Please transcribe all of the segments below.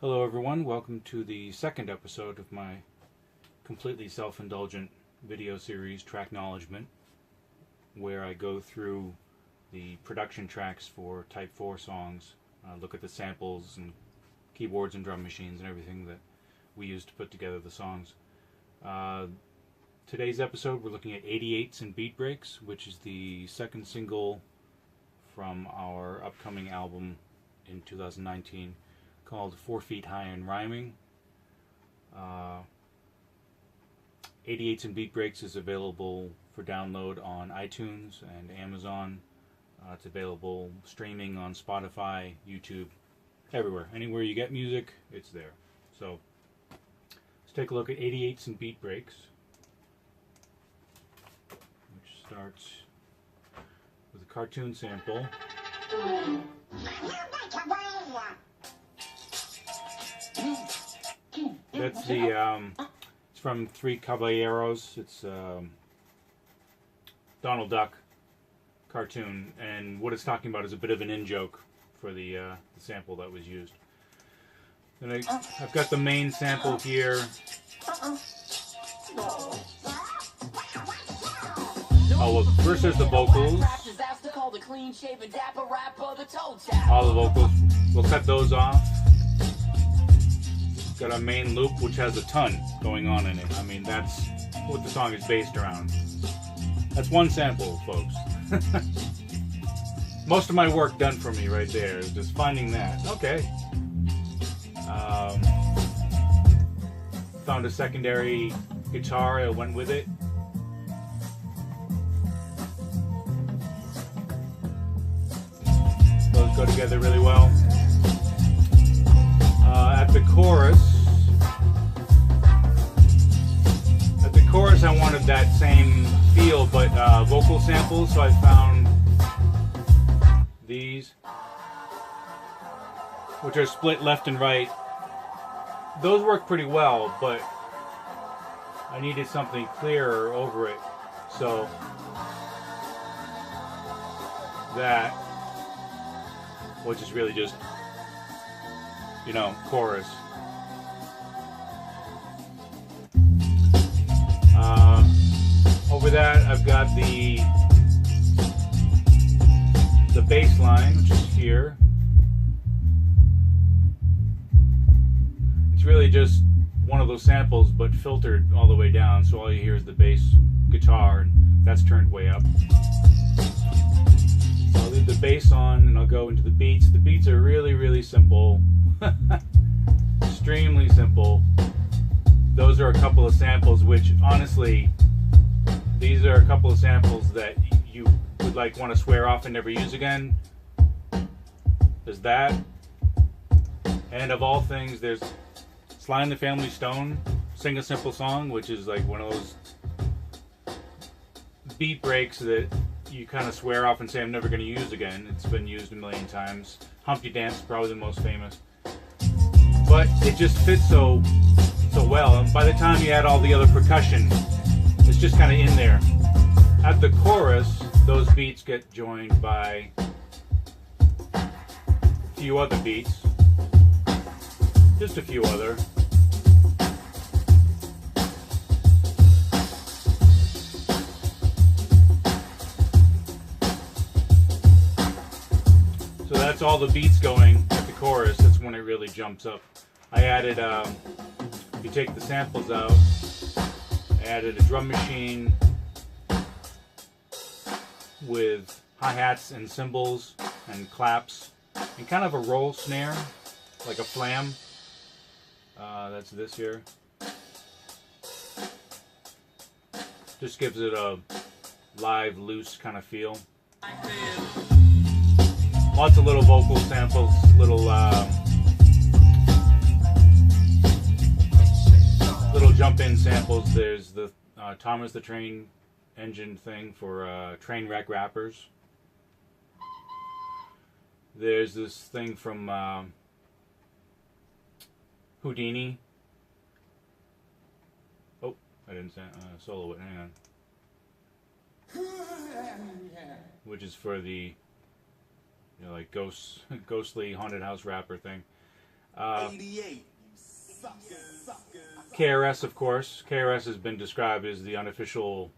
Hello everyone, welcome to the second episode of my completely self-indulgent video series, Tracknowledgement, where I go through the production tracks for Type 4 songs, look at the samples and keyboards and drum machines and everything that we use to put together the songs. Today's episode we're looking at 88s and Beatbreaks, which is the second single from our upcoming album in 2019. Called 4 Feet High and Rhyming. 88s and Beatbreaks is available for download on iTunes and Amazon. It's available streaming on Spotify, YouTube, everywhere. Anywhere you get music, it's there. So let's take a look at 88s and Beatbreaks, which starts with a cartoon sample. That's it's from Three Caballeros. It's Donald Duck cartoon, and what it's talking about is a bit of an in-joke for the sample that was used. Then I've got the main sample here. Oh, well, first there's the vocals. All the vocals. We'll cut those off. Got a main loop which has a ton going on in it. I mean, that's what the song is based around. That's one sample, folks. Most of my work done for me right there is just finding that. Okay. Found a secondary guitar, I went with it. Those go together really well. At the chorus, I wanted that same feel, but vocal samples, so I found these, which are split left and right. Those work pretty well, but I needed something clearer over it, so that, which is really just, you know, chorus. Over that, I've got the bass line, which is here. It's really just one of those samples, but filtered all the way down, so all you hear is the bass guitar, and that's turned way up. So I'll leave the bass on, and I'll go into the beats. The beats are really, really simple. Extremely simple. Those are a couple of samples which, honestly, these are a couple of samples that you would like want to swear off and never use again. There's that, and of all things, there's Sly and the Family Stone, Sing a Simple Song, which is like one of those beat breaks that you kind of swear off and say I'm never going to use again. It's been used a million times. Humpty Dance is probably the most famous, but it just fits so well, and by the time you add all the other percussion, it's just kind of in there. At the chorus, those beats get joined by a few other beats, just a few other. So that's all the beats going at the chorus. That's when it really jumps up. I added, if you take the samples out, I added a drum machine with hi-hats and cymbals and claps and kind of a roll snare, like a flam. That's this here. Just gives it a live, loose kind of feel. Lots of little vocal samples, little jump-in samples. There's the Thomas the Train engine thing for train wreck rappers. There's this thing from Houdini. Oh, I didn't solo it. Hang on. Which is for the, you know, like ghostly haunted house rapper thing. 88. KRS, of course. KRS has been described as the unofficial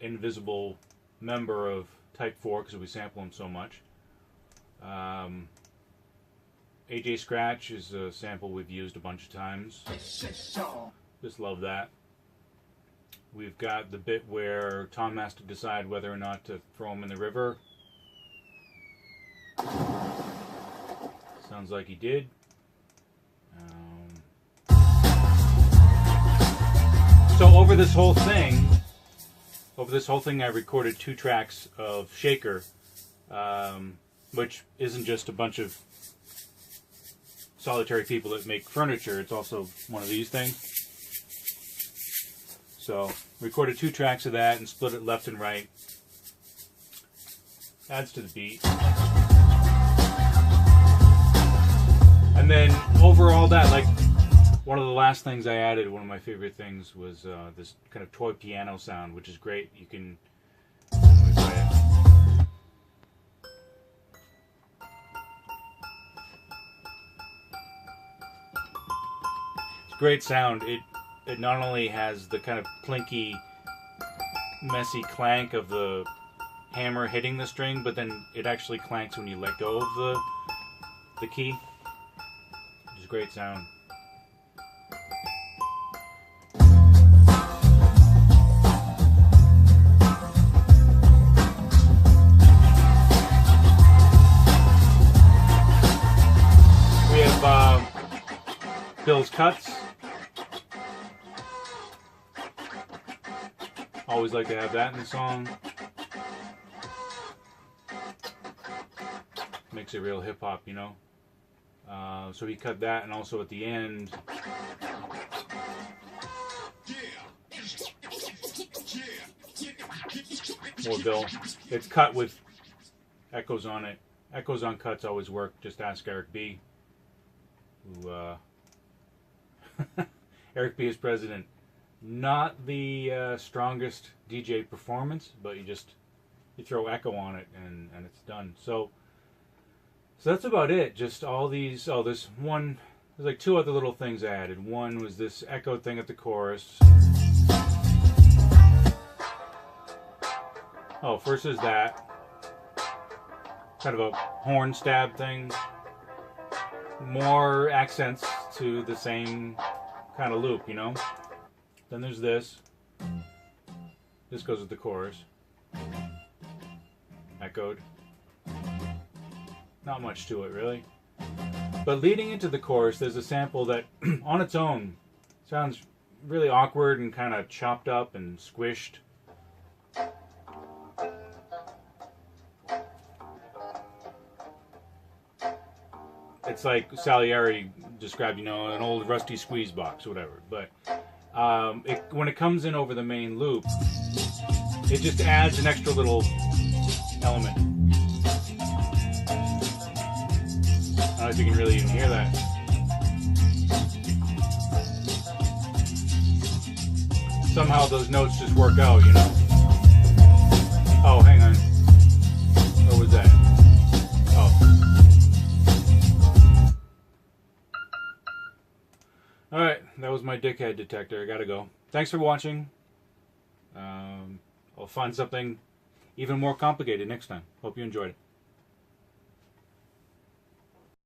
invisible member of Type 4 because we sample him so much. AJ Scratch is a sample we've used a bunch of times. Just love that. We've got the bit where Tom has to decide whether or not to throw him in the river. Sounds like he did. So over this whole thing, I recorded 2 tracks of Shaker, which isn't just a bunch of solitary people that make furniture. It's also one of these things. So recorded 2 tracks of that and split it left and right. Adds to the beat. And then overall that, like, one of the last things I added, one of my favorite things, was this kind of toy piano sound, which is great. You can... Let me play it. It's a great sound. It not only has the kind of plinky, messy clank of the hammer hitting the string, but then it actually clanks when you let go of the key. It's a great sound. We have Bill's Cuts. Always like to have that in the song. Makes it real hip-hop, you know. So he cut that, and also at the end, more Bill. It's cut with echoes on it. Echoes on cuts always work. Just ask Eric B. Who, Eric B is president. Not the strongest DJ performance, but you throw echo on it and it's done. So that's about it. Just all these. Oh, there's like 2 other little things I added. One was this echo thing at the chorus. Oh, first is that kind of a horn stab thing. More accents to the same kind of loop, you know. Then there's this. This goes with the chorus. Echoed. Not much to it, really. But leading into the chorus, there's a sample that, on its own, sounds really awkward and kind of chopped up and squished. It's like Salieri described, you know, an old rusty squeeze box, whatever. But when it comes in over the main loop, it just adds an extra little element. I don't know if you can really even hear that. Somehow those notes just work out, you know? Oh, hang on. What was that? Oh. Alright, that was my dickhead detector. I gotta go. Thanks for watching. I'll find something even more complicated next time. Hope you enjoyed it.